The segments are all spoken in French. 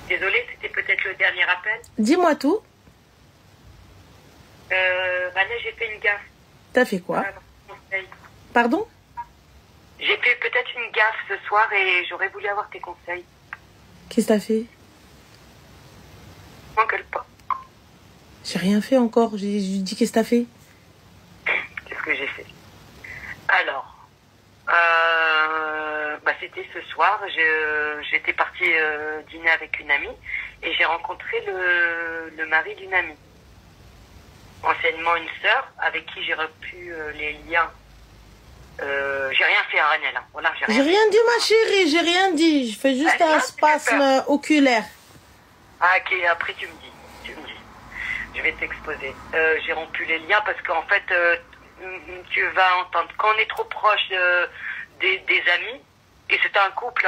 Désolée, c'était peut-être le dernier appel. Dis-moi tout. Vanessa, j'ai fait une gaffe. T'as fait quoi? Conseil. Pardon? J'ai fait peut-être une gaffe ce soir et j'aurais voulu avoir tes conseils. Qu'est-ce que t'as fait? M'engueule pas. J'ai rien fait encore. J'ai dit qu'est-ce que t'as fait? Qu'est-ce que j'ai fait? Alors, c'était ce soir. J'étais partie dîner avec une amie et j'ai rencontré le mari d'une amie. Anciennement une sœur avec qui j'ai rompu les liens. J'ai rien fait à Renel. Hein. Voilà, j'ai rien dit, ma chérie. J'ai rien dit. Je fais juste un spasme oculaire. Ah, ok. Après, tu me dis. Je vais t'exposer. J'ai rompu les liens parce qu'en fait, tu vas entendre. Quand on est trop proche des amis, et c'était un couple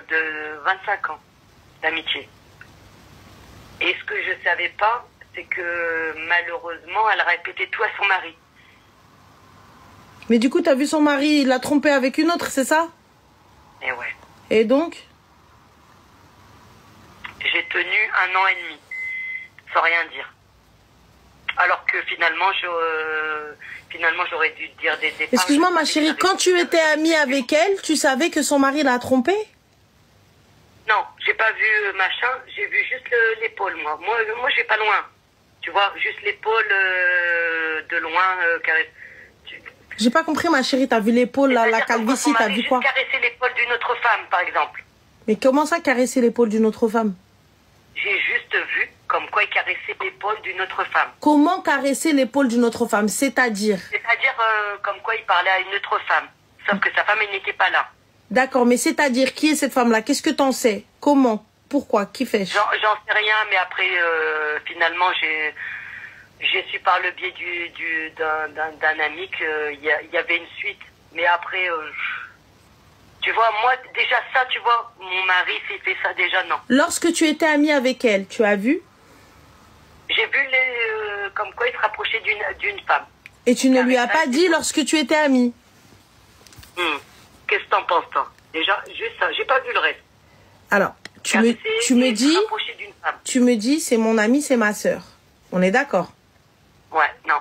de 25 ans d'amitié. Et ce que je savais pas, c'est que malheureusement, elle répétait tout à son mari. Mais du coup, t'as vu son mari, il l'a trompé avec une autre, c'est ça? Et ouais. Et donc? J'ai tenu 1 an et demi, sans rien dire. Alors que finalement, j'aurais dû dire des départs. Excuse-moi, ma chérie, quand tu étais amie avec elle, tu savais que son mari l'a trompée? Non, j'ai pas vu machin, j'ai vu juste l'épaule, moi. Moi, je vais pas loin. Tu vois, juste l'épaule de loin. J'ai pas compris, ma chérie. T'as vu l'épaule, la calvitie, t'as vu quoi? Caresser l'épaule d'une autre femme, par exemple. Mais comment ça, caresser l'épaule d'une autre femme? J'ai juste vu comme quoi il caressait l'épaule d'une autre femme. Comment caresser l'épaule d'une autre femme? C'est-à-dire? C'est-à-dire comme quoi il parlait à une autre femme. Sauf que sa femme, elle n'était pas là. D'accord, mais c'est-à-dire, qui est cette femme-là? Qu'est-ce que t'en sais? Comment? Pourquoi? Qui fait? J'en sais rien, mais après, finalement, j'ai su par le biais d'un ami qu'il y avait une suite. Mais après, tu vois, moi, déjà ça, tu vois, mon mari s'il fait ça, déjà, non. Lorsque tu étais amie avec elle, tu as vu? J'ai vu comme quoi il se rapprochait d'une femme. Et tu ne lui as pas dit lorsque tu étais amie? Qu'est-ce que t'en penses, toi? Déjà, juste ça, j'ai pas vu le reste. Alors, tu me dis, c'est mon amie, c'est ma sœur. On est d'accord? Ouais, non.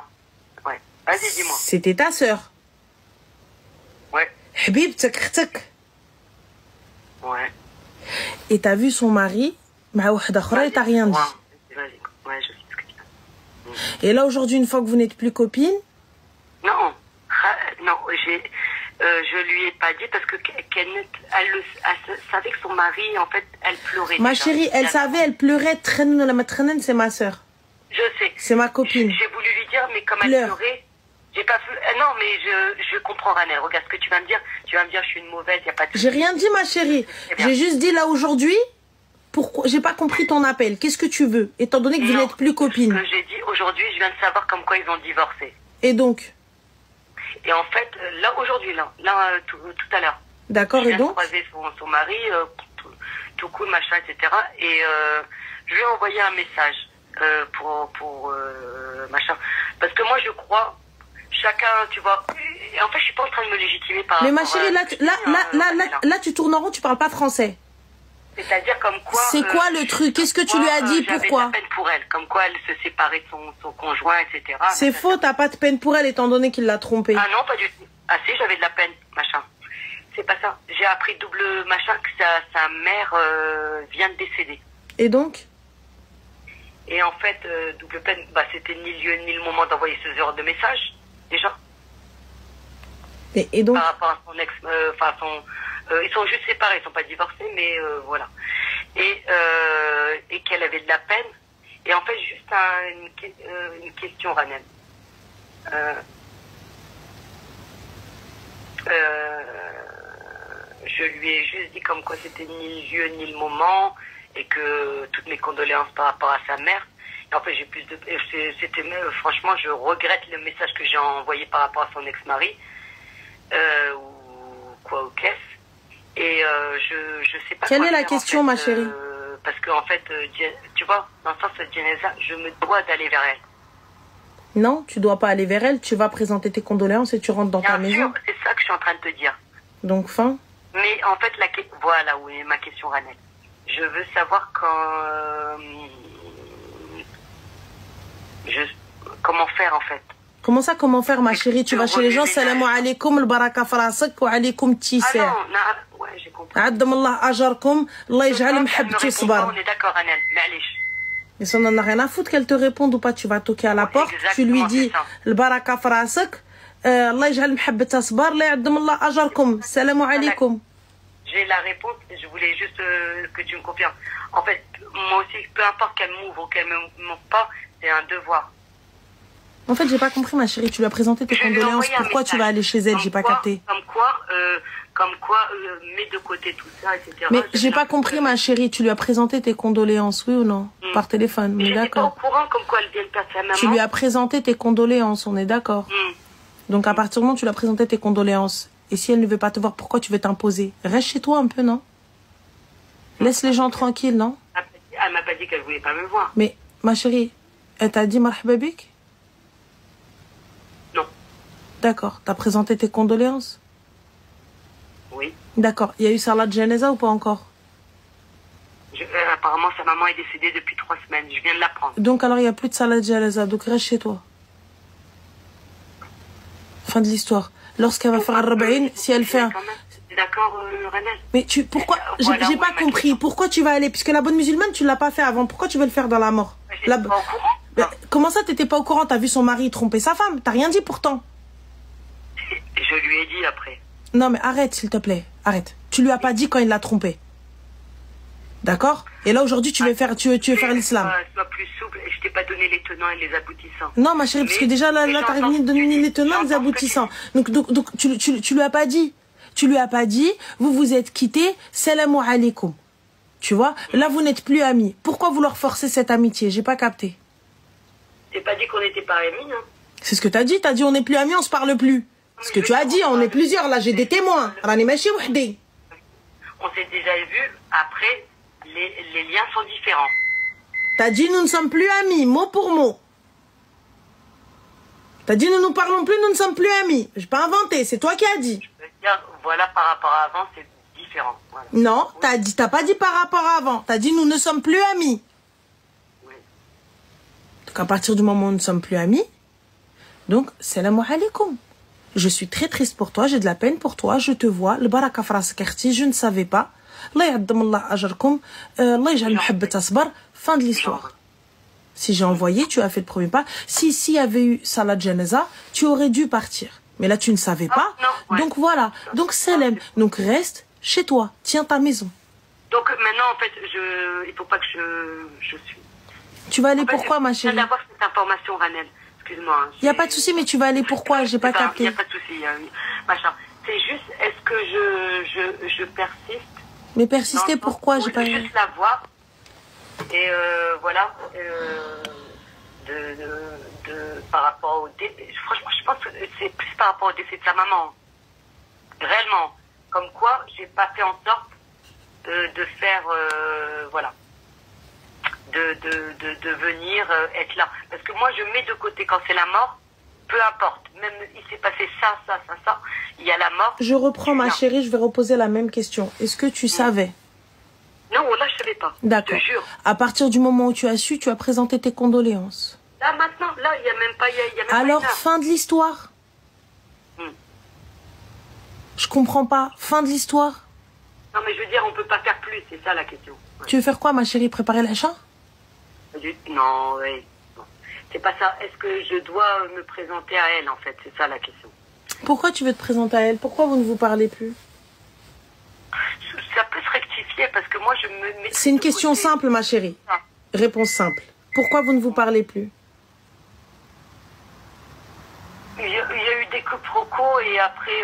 Ouais. Vas-y, dis-moi. C'était ta sœur? Ouais. Habib, tsak. Ouais. Et t'as vu son mari, ma wahda khora, et t'as rien dit. Vas-y. Ouais, je sais ce que tu dis. Et là, aujourd'hui, une fois que vous n'êtes plus copines? Non, je lui ai pas dit parce que elle savait que son mari, en fait, elle pleurait. Ma chérie, elle savait, elle pleurait. C'est ma sœur. Je sais. C'est ma copine. J'ai voulu lui dire, mais comme elle pleurait, j'ai pas fait. Non, mais je comprends, Ranel. Regarde ce que tu vas me dire. Tu vas me dire, je suis une mauvaise, y a pas de. J'ai rien dit, ma chérie. J'ai juste dit là aujourd'hui. Pourquoi? J'ai pas compris ton appel. Qu'est-ce que tu veux, étant donné que vous n'êtes plus copines? Ce que j'ai dit aujourd'hui, je viens de savoir comme quoi ils ont divorcé. Et donc? Et en fait, là, aujourd'hui, tout à l'heure. D'accord, et donc? J'ai croisé son mari, tout cool, machin, etc. Et je lui ai envoyé un message pour machin. Parce que moi, je crois, chacun, tu vois. Et en fait, je suis pas en train de me légitimer par. Mais ma chérie, là, tu tournes en rond, tu parles pas français. C'est-à-dire comme quoi... C'est quoi le truc? Qu'est-ce que tu lui as dit? Pourquoi? J'avais de la peine pour elle, comme quoi elle se séparait de son conjoint, etc. C'est faux, t'as pas de peine pour elle étant donné qu'il l'a trompée. Ah non, pas du tout. Ah si, j'avais de la peine, machin. C'est pas ça. J'ai appris double machin que sa mère vient de décéder. Et donc? Et en fait, double peine, c'était ni lieu ni le moment d'envoyer ce genre de message, déjà. Et donc? Par rapport à son ex... ils sont juste séparés, ils sont pas divorcés, mais voilà. Et qu'elle avait de la peine. Et en fait, juste une question, Ranel. Je lui ai juste dit comme quoi c'était ni le lieu ni le moment et que toutes mes condoléances par rapport à sa mère. Et en fait, j'ai plus de... franchement, je regrette le message que j'ai envoyé par rapport à son ex-mari. Ou quoi, au caisse. Et je sais pas. Quelle est la question, ma chérie? Parce qu'en fait, tu vois, dans le sens de Genesa, je me dois d'aller vers elle. Non, tu dois pas aller vers elle. Tu vas présenter tes condoléances et tu rentres dans ta maison. C'est ça que je suis en train de te dire. Donc, fin. Mais en fait, voilà où est ma question, Ranel. Je veux savoir comment faire en fait. Comment ça, comment faire, ma chérie? Tu vas chez les gens, salam alaikum, le baraka farasak, wa alaikum tisser. Ah non, ouais, j'ai compris. Addam Allah ajarkum, Allah yaj'al mhabbati sbar. On est d'accord, Anel, ma'alish. Mais ça, on en a rien à foutre qu'elle te réponde ou pas. Tu vas toquer à la porte, tu lui dis, le baraka farasak, Allah yaj'al mhabbati sbar, Allah yaddam Allah ajarkum, salam alaikum. J'ai la réponse, je voulais juste que tu me confirmes. En fait, moi aussi, peu importe qu'elle m'ouvre ou qu'elle ne m'ouvre pas, c'est un devoir. En fait, j'ai pas compris, ma chérie. Tu lui as présenté tes condoléances. Pourquoi tu vas aller chez elle? J'ai pas capté. Comme quoi, mets de côté tout ça, etc. Mais j'ai pas compris, ma chérie. Tu lui as présenté tes condoléances, oui ou non? Par téléphone, on est d'accord. Je suis pas au courant comme quoi elle vient de perdre sa maman. Tu lui as présenté tes condoléances, on est d'accord. Donc, à partir du moment où tu lui as présenté tes condoléances, et si elle ne veut pas te voir, pourquoi tu veux t'imposer? Reste chez toi un peu, non? Laisse les gens tranquilles, non? Elle m'a pas dit qu'elle voulait pas me voir. Mais, ma chérie, elle t'a dit marhaba bik? Non. D'accord. T'as présenté tes condoléances? Oui. D'accord. Il y a eu Salat Janaza ou pas encore? Apparemment, sa maman est décédée depuis 3 semaines. Je viens de l'apprendre. Donc, alors, il n'y a plus de Salat Janaza. Donc, reste chez toi. Fin de l'histoire. Lorsqu'elle va faire un rab'in, si elle fait un... D'accord, Renel. Mais pourquoi? J'ai pas compris. Pourquoi tu vas aller? Puisque la bonne musulmane, tu l'as pas fait avant. Pourquoi tu veux le faire dans la mort? Pas au courant. Comment ça, t'étais pas au courant? T'as vu son mari tromper sa femme? T'as rien dit pourtant. Je lui ai dit après. Non, mais arrête, s'il te plaît. Arrête. Tu lui as pas dit quand il l'a trompé. D'accord? Et là, aujourd'hui, tu veux faire l'islam. Sois plus souple. Je t'ai pas donné les tenants et les aboutissants. Non, ma chérie, parce que déjà, là, t'as venu de donner les tenants et les aboutissants. Donc, tu lui as pas dit. Tu lui as pas dit, vous vous êtes quittés, salam alaikum. Tu vois? Là, vous n'êtes plus amis. Pourquoi vouloir forcer cette amitié? J'ai pas capté. J'ai pas dit qu'on n'était pas amis, hein. C'est ce que t'as dit. T'as dit, on n'est plus amis, on se parle plus. Ce que tu as dit, on est plusieurs. Là, j'ai des témoins. Rani machi wahdi. On s'est déjà vu. Après, les liens sont différents. T'as dit, nous ne sommes plus amis, mot pour mot. T'as dit, nous ne nous parlons plus, nous ne sommes plus amis. J'ai pas inventé, c'est toi qui as dit. Je veux dire, voilà, par rapport à avant, c'est différent. Voilà. Non, oui. T'as pas dit par rapport à avant. T'as dit, nous ne sommes plus amis. Oui. Donc, à partir du moment où nous ne sommes plus amis, donc, salam alaikum. Je suis très triste pour toi, j'ai de la peine pour toi, je te vois. Le baraka farasakarti, je ne savais pas. Allah yaddam Allah ajarkum. Allah yaj'al muhabbat asbar. Fin de l'histoire. Si j'ai envoyé, tu as fait le premier pas. S'il y avait eu Salat Janaza, tu aurais dû partir. Mais là, tu ne savais pas. Non, ouais. Donc voilà. Donc salam. Donc reste chez toi. Tiens ta maison. Donc maintenant, en fait, il faut pas que je suis. Tu vas aller pourquoi, ma chérie? D'avoir cette information, Ranel. Excuse-moi. Hein, il n'y a pas de souci, mais tu vas aller pourquoi? J'ai pas capté. Il n'y a pas de souci. Machin. C'est juste, est-ce que je persiste? Mais persister, pourquoi? J'ai pas juste la voir. Et voilà, par rapport au décès, franchement, je pense que c'est plus par rapport au décès de sa maman. Réellement. Comme quoi, j'ai pas fait en sorte de faire, voilà, de venir être là. Parce que moi, je mets de côté quand c'est la mort, peu importe. Même il s'est passé ça, il y a la mort. Je reprends, ma chérie, je vais reposer la même question. Est-ce que tu savais? Non, là, je savais pas. D'accord. Je te jure. À partir du moment où tu as su, tu as présenté tes condoléances. Là, maintenant, là, il n'y a même pas... Alors, fin de l'histoire. Je comprends pas. Fin de l'histoire. Non, mais je veux dire, on peut pas faire plus, c'est ça la question. Ouais. Tu veux faire quoi, ma chérie? Préparer l'achat? Non, oui. Non. C'est pas ça. Est-ce que je dois me présenter à elle, en fait? C'est ça la question. Pourquoi tu veux te présenter à elle? Pourquoi vous ne vous parlez plus? Ça peut se rectifier parce que moi je me... C'est une question simple, ma chérie. Réponse simple. Pourquoi vous ne vous parlez plus? Il y a eu des quiproquos et après...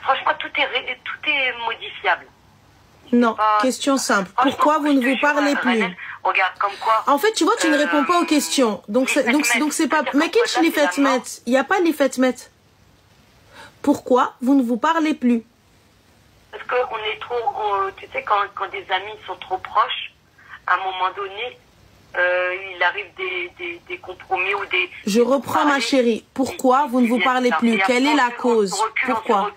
Franchement, tout est modifiable. Non, question simple. Pourquoi vous ne vous parlez plus? Regarde, comme quoi... En fait, tu vois, tu ne réponds pas aux questions. Donc c'est pas... Mais qu'est-ce que les fêtes mettent? Il n'y a pas les fêtes mettent. Pourquoi vous ne vous parlez plus? Parce qu'on est trop... tu sais, quand des amis sont trop proches, à un moment donné, il arrive des compromis ou des... Je reprends, ma chérie. Pourquoi vous ne vous parlez plus? Quelle est la cause? Pourquoi?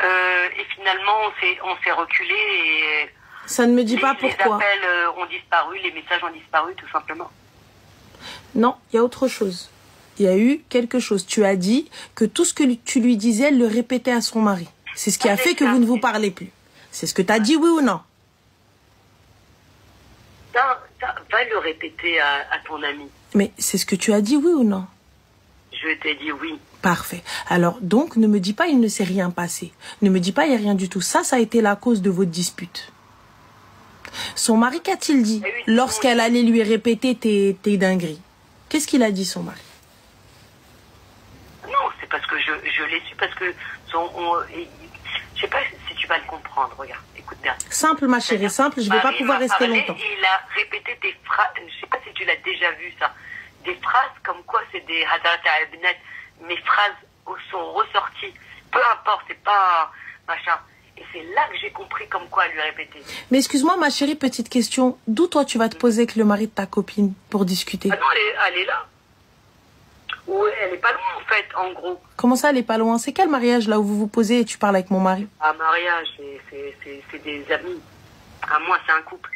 Et finalement, on s'est reculé et Ça ne me dit pas les pourquoi. appels ont disparu, les messages ont disparu, tout simplement. Non, il y a autre chose. Il y a eu quelque chose. Tu as dit que tout ce que tu lui disais, elle le répétait à son mari. C'est ce qui a fait que vous ne vous parlez plus. C'est ce que tu as dit, oui ou non? Va le répéter à ton ami. Mais c'est ce que tu as dit, oui ou non? Je t'ai dit oui. Parfait. Alors, donc, ne me dis pas il ne s'est rien passé. Ne me dis pas il n'y a rien du tout. Ça a été la cause de votre dispute. Son mari, qu'a-t-il dit lorsqu'elle allait lui répéter tes dingueries? Qu'est-ce qu'il a dit, son mari? Non, c'est parce que je l'ai su, parce que je sais pas si tu vas le comprendre, regarde, écoute bien. Simple, ma chérie, simple, je ne vais pas pouvoir rester longtemps. Il a répété des phrases, je sais pas si tu l'as déjà vu ça, des phrases comme quoi c'est des hadat al-bnat, mes phrases sont ressorties, peu importe, c'est pas machin. Et c'est là que j'ai compris comme quoi elle lui répétait. Mais excuse-moi, ma chérie, petite question. D'où toi tu vas te poser avec le mari de ta copine pour discuter? Ah non, elle est là. Ou elle est pas loin en fait, en gros. Comment ça, elle est pas loin? C'est quel mariage là où vous vous posez et tu parles avec mon mari? Un mariage, c'est des amis. À moi, c'est un couple.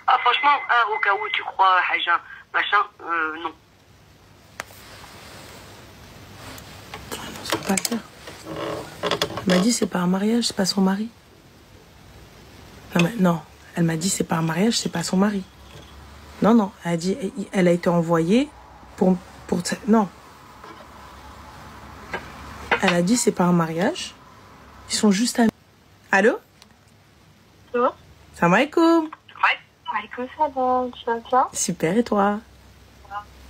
Ah franchement, au cas où tu crois, Haja, machin, non. Non, ça peut pas le faire. Elle m'a dit c'est pas un mariage, c'est pas son mari. Non, mais non. Elle m'a dit c'est pas un mariage, c'est pas son mari. Non, non. Elle a dit elle a été envoyée pour non. Elle a dit c'est pas un mariage. Ils sont juste amis. Allô? Allô? Salam alaikum. Ouais. Alaikum salam, tu vas bien? Super, et toi?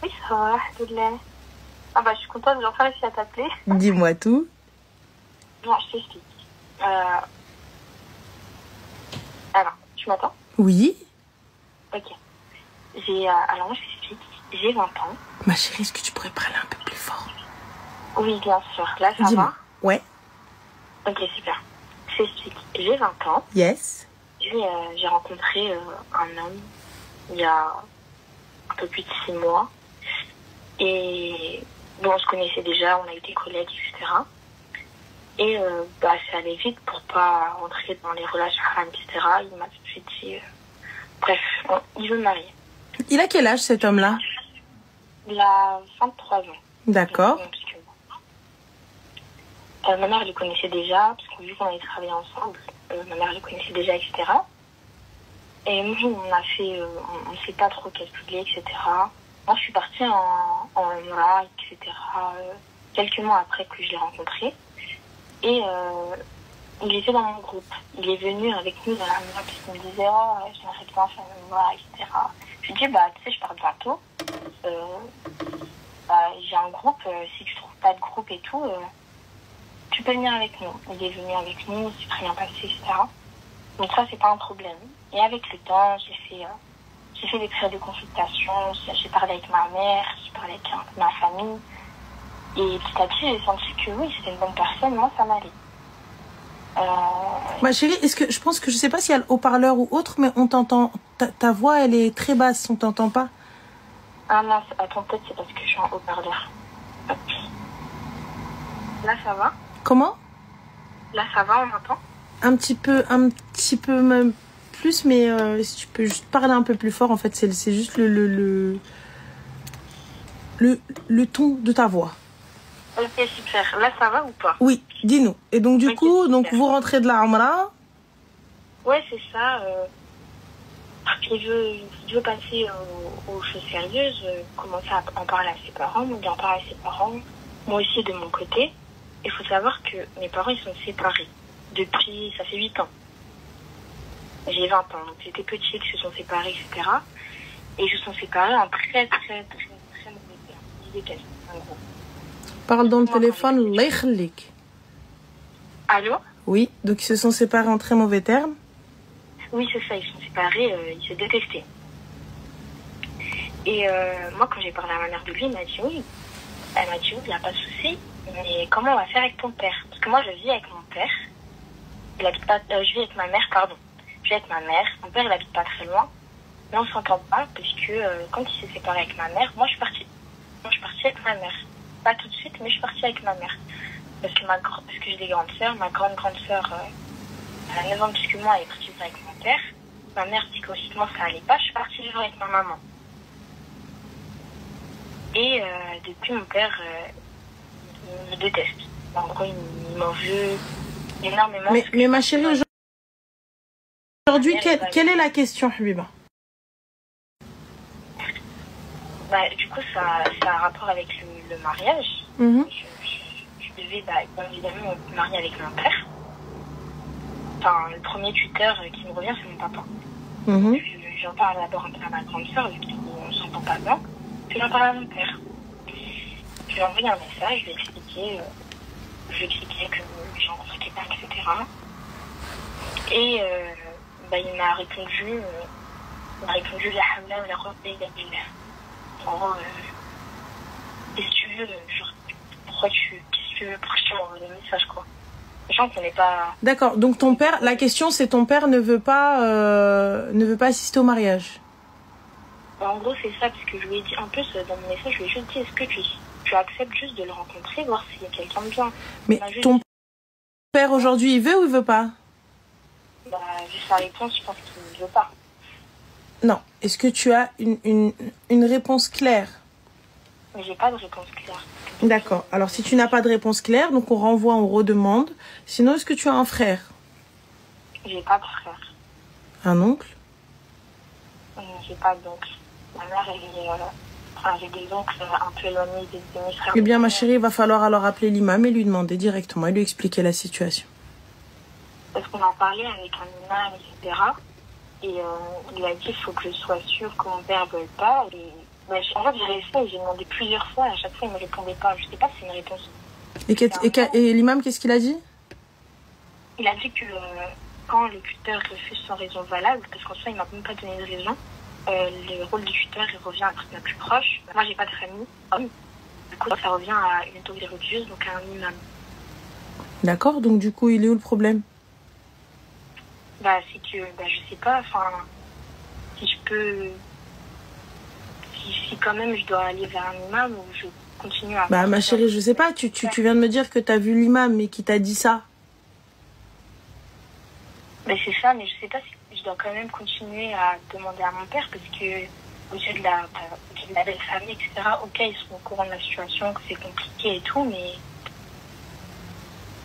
Oui, ça va, alhamdoulilah. Ah bah, je suis contente de enfin réussi à t'appeler. Dis-moi tout. Non, je t'explique. Alors, tu m'entends? Oui? Ok. Alors, moi, je t'explique. J'ai 20 ans. Ma chérie, est-ce que tu pourrais parler un peu plus fort? Oui, bien sûr. Là, ça Dis-moi. va? Ouais. Ok, super. Je t'explique. J'ai 20 ans. Yes. J'ai rencontré un homme il y a un peu plus de 6 mois. Et bon, on se connaissait déjà, on a été collègues, etc. Et bah, c'est allé vite pour pas rentrer dans les relations haram, etc. Il m'a tout de suite dit... Bref, il veut me marier. Il a quel âge, cet homme-là? Il a 23 ans. D'accord. Ma mère le connaissait déjà, parce que vu qu'on avait travaillé ensemble, ma mère le connaissait déjà, etc. Et nous, on ne s'est pas trop calculé, etc. Moi, je suis partie en Umrah, etc. Quelques mois après que je l'ai rencontré. Et il était dans mon groupe. Il est venu avec nous dans la maison, parce qu'il me disait, oh, j'aimerais bien faire une Umrah, etc. Je lui ai dit, bah, tu sais, je pars bientôt. J'ai un groupe, si tu trouves pas de groupe et tout, tu peux venir avec nous. Il est venu avec nous, c'est très bien passé, etc. Donc ça, c'est pas un problème. Et avec le temps, j'ai fait des prières de consultation, j'ai parlé avec ma mère, j'ai parlé avec ma famille. Et petit à petit, j'ai senti que oui, c'était une bonne personne, moi, ça m'allait. Ma chérie, est-ce que je pense que je sais pas s'il y a le haut-parleur ou autre, mais on t'entend. Ta voix, elle est très basse, on t'entend pas. Ah mince, attends, peut-être c'est parce que je suis en haut-parleur. Hop. Là, ça va? Comment? Là, ça va, on m'entend? Un petit peu même plus, mais si tu peux juste parler un peu plus fort, en fait, c'est juste le ton de ta voix. Ok, super. Là, ça va ou pas? Oui, dis-nous. Et donc, du Ok, coup, super. donc vous rentrez de la Umrah. Ouais, c'est ça. Il veut passer aux choses sérieuses, commencer à en parler à ses parents, moi d'en parler à ses parents, moi aussi de mon côté. Il faut savoir que mes parents, ils sont séparés depuis, ça fait 8 ans. J'ai 20 ans, donc j'étais petite, ils se sont séparés, etc. Et ils se sont séparés en très, très, très, très mauvais termes. Ils détestent, en gros. Parle dans le téléphone, Allah yakhlik. Allô? Oui, donc ils se sont séparés en très mauvais termes. Oui, c'est ça, ils se sont séparés, ils se détestaient. Et moi, quand j'ai parlé à ma mère de lui, elle m'a dit oui. Elle m'a dit oui, il n'y a pas de souci, mais comment on va faire avec ton père? Parce que moi, je vis avec mon père. Il habite pas, je vis avec ma mère, pardon. Je vis avec ma mère. Mon père, il habite pas très loin. Mais on s'entend pas, parce que quand il s'est séparé avec ma mère, moi, je suis partie. Moi, je suis partie avec ma mère. Pas tout de suite, mais je suis partie avec ma mère. parce que j'ai des grandes sœurs. Ma grande sœur, elle a 9 ans plus que moi, elle est partie vivre avec mon père. Ma mère, psychologiquement, ça allait pas. Je suis partie vivre avec ma maman. Et depuis, mon père me déteste. En gros, il m'en veut énormément. Mais ma chérie, aujourd'hui, quelle est la question, Habiba? Du coup, ça a un rapport avec le mariage. Je devais, bien évidemment, me marier avec mon père. Enfin, le premier tuteur qui me revient, c'est mon papa. J'en parle d'abord un peu à ma grande sœur, vu qu'on s'entend pas bien. Puis j'en parle à mon père. Je lui ai envoyé un message, je lui ai expliqué que j'ai rencontré quelqu'un, etc. Et il m'a répondu, la hawla wa la quwwata illa billah. En gros, qu'est-ce que tu veux, genre, pourquoi tu m'envoies des messages, quoi. Sachant qu'on n'est pas... D'accord, donc ton père, la question c'est ton père ne veut pas assister au mariage. En gros, c'est ça, parce que je lui ai dit, en plus, dans mon message, je lui ai juste dit, est-ce que tu acceptes juste de le rencontrer, voir s'il y a quelqu'un de bien. Mais ton père aujourd'hui, il veut ou il veut pas? Vu sa réponse, je pense qu'il ne veut pas. Non. Est-ce que tu as une réponse claire? Mais j'ai pas de réponse claire. D'accord. Alors, si tu n'as pas de réponse claire, donc on renvoie, on redemande. Sinon, est-ce que tu as un frère? J'ai pas de frère. Un oncle? J'ai pas d'oncle. Ma mère, j'ai des oncles un peu éloignés des mes frères. Eh bien, ma chérie, il va falloir alors appeler l'imam et lui demander directement et lui expliquer la situation. Parce qu'on en parlait avec un imam, etc. Et il a dit qu'il faut que je sois sûre que mon père ne veuille pas. Et, en fait, j'ai resté et j'ai demandé plusieurs fois. Et à chaque fois, il ne me répondait pas. Je ne sais pas si c'est une réponse. Et l'imam, qu'est-ce qu'il a dit? Il a dit que quand le tuteur refuse sans raison valable, parce qu'en soi, il ne m'a même pas donné de raison, le rôle du tuteur, il revient à la plus proche. Moi, j'ai pas de famille. Du coup, ça revient à une autorité religieuse, donc à un imam. D'accord, donc du coup, il est où le problème? C'est que, je sais pas, enfin, si je peux... Si quand même je dois aller vers un imam ou je continue à... ma chérie, je sais pas, tu viens de me dire que tu as vu l'imam, mais qui t'a dit ça? C'est ça, mais je sais pas si je dois quand même continuer à demander à mon père, parce que aux yeux de la belle famille, etc., ok, ils sont au courant de la situation, que c'est compliqué et tout, mais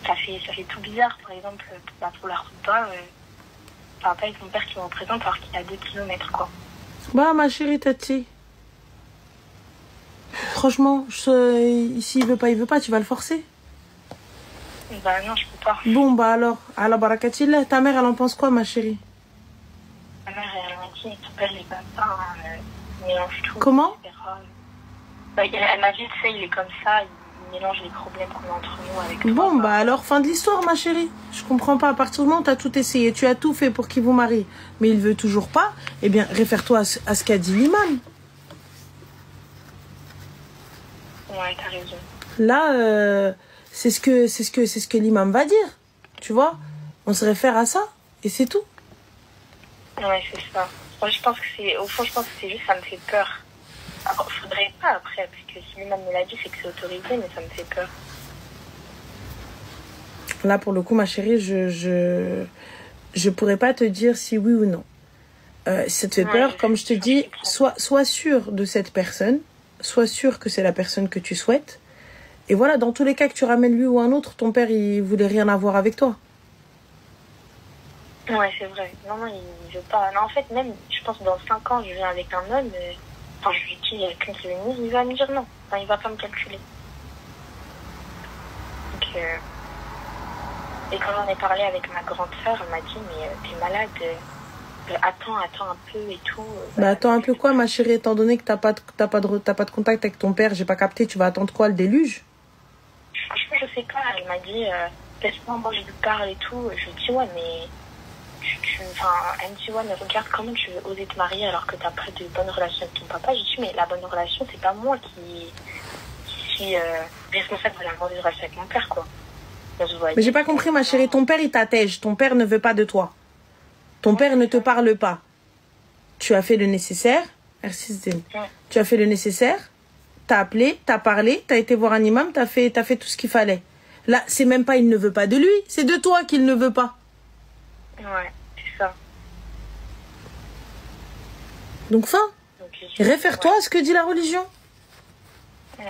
ça fait tout bizarre. Par exemple, pour la repas, ça va pas être mon père qui me représente alors qu'il a 2 kilomètres, quoi. Ma chérie Tati, franchement, s'il veut pas, tu vas le forcer? Non, je peux pas. Bon, alors, à la barakatillah, ta mère, elle en pense quoi, ma chérie? Ma mère, elle m'a dit, ton père, il est pas ça, mélange tout. Comment? Elle m'a dit, tu sais, il est comme ça, il mélange les problèmes qu'on a entre nous avec toi. Bon, alors, fin de l'histoire, ma chérie. Je comprends pas. À partir du moment où tu as tout essayé, tu as tout fait pour qu'il vous marie, mais il veut toujours pas, eh bien, réfère-toi à ce qu'a dit l'imam. Ouais, t'as raison. Là, c'est ce que l'imam va dire. Tu vois? On se réfère à ça, et c'est tout. Ouais, c'est ça. Moi, je pense que c'est juste, ça me fait peur. Alors, faudrait pas après, parce que si l'imam me l'a dit, c'est que c'est autorisé, mais ça me fait peur. Là, pour le coup, ma chérie, je pourrais pas te dire si oui ou non. Si ça te fait peur, comme je te dis, sois sûre de cette personne, sois sûre que c'est la personne que tu souhaites. Et voilà, dans tous les cas que tu ramènes lui ou un autre, ton père, il voulait rien avoir avec toi. Ouais, c'est vrai. Non, il veut pas. Non, en fait, même, je pense, dans 5 ans, je viens avec un homme, enfin, je lui dis, il y a quelqu'un qui est venu, il va me dire non. Enfin, il va pas me calculer. Donc, et quand j'en ai parlé avec ma grande sœur, elle m'a dit, mais t'es malade, attends un peu et tout. Attends un peu quoi, ma chérie, étant donné que t'as pas de contact avec ton père, j'ai pas capté, tu vas attendre quoi, le déluge? Franchement, je sais pas. Elle m'a dit, laisse-moi, moi, je lui parle et tout. Je lui dis, ouais, mais... elle me dit, ouais, mais regarde, comment tu veux oser te marier alors que t'as pas de bonnes relations avec ton papa? J'ai dit, mais la bonne relation, c'est pas moi qui suis responsable de la mauvaise relation avec mon père, quoi. Mais j'ai pas compris, ma chérie. Ton père, il t'attège. Ton père ne veut pas de toi. Ton père ne te parle pas. Tu as fait le nécessaire. Merci, tu as fait le nécessaire. T'as appelé, t'as parlé, t'as été voir un imam, t'as fait tout ce qu'il fallait. Là, c'est même pas il ne veut pas de lui, c'est de toi qu'il ne veut pas. Ouais, c'est ça. Donc, fin. Donc, je dis, Réfère-toi ouais. à ce que dit la religion.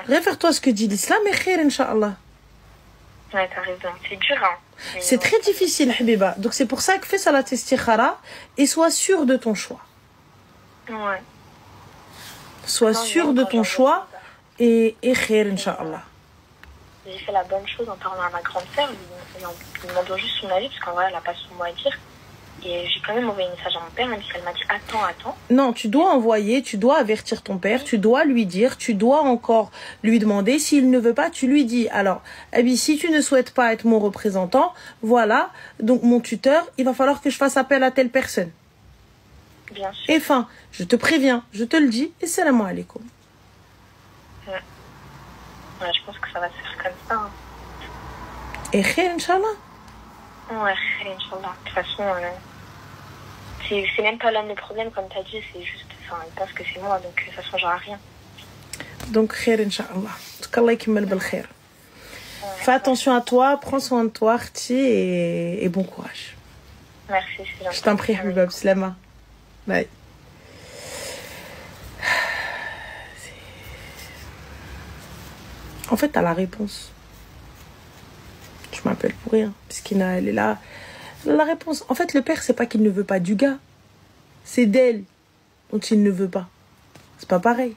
Réfère-toi à ce que dit l'islam et khair, Inch'Allah. Ouais, t'as raison. C'est dur, hein. Mais C'est ouais. très difficile, Habiba. Donc, c'est pour ça que fais salat istikhara et sois sûr de ton choix. Ouais. Sois Non, sûr non, de quand ton j'en choix vois et khair, Inch'Allah. ça, j'ai fait la bonne chose en parlant à ma grande sœur, lui demandant juste son avis, parce qu'en vrai, elle n'a pas son mot à dire. Et j'ai quand même envoyé un message à mon père, même si elle m'a dit attends. Non, tu dois envoyer, tu dois avertir ton père, tu dois lui dire, tu dois encore lui demander. S'il ne veut pas, tu lui dis. Alors, Abi, si tu ne souhaites pas être mon représentant, voilà, donc mon tuteur, il va falloir que je fasse appel à telle personne. Bien sûr. Et fin, je te préviens, je te le dis, et salam alaikum. Ouais, je pense que ça va se faire comme ça. Hein. Et khair, Inch'Allah. Ouais, Inch'Allah. De toute façon, c'est même pas l'un de mes problèmes, comme t'as dit, c'est juste, enfin, ils pensent que c'est moi, donc ça changera rien. Donc, khair, Inch'Allah. En tout cas, Allah yakmal bil khair. Fais attention à toi, prends soin de toi, Arti, et bon courage. Merci, c'est gentil. Je t'en prie, Habiba, Slama. Bye. En fait, t'as la réponse. Je m'appelle pour rien. Piskina, elle est là. Elle a la réponse. En fait, le père, c'est pas qu'il ne veut pas du gars. C'est d'elle dont il ne veut pas. C'est pas pareil.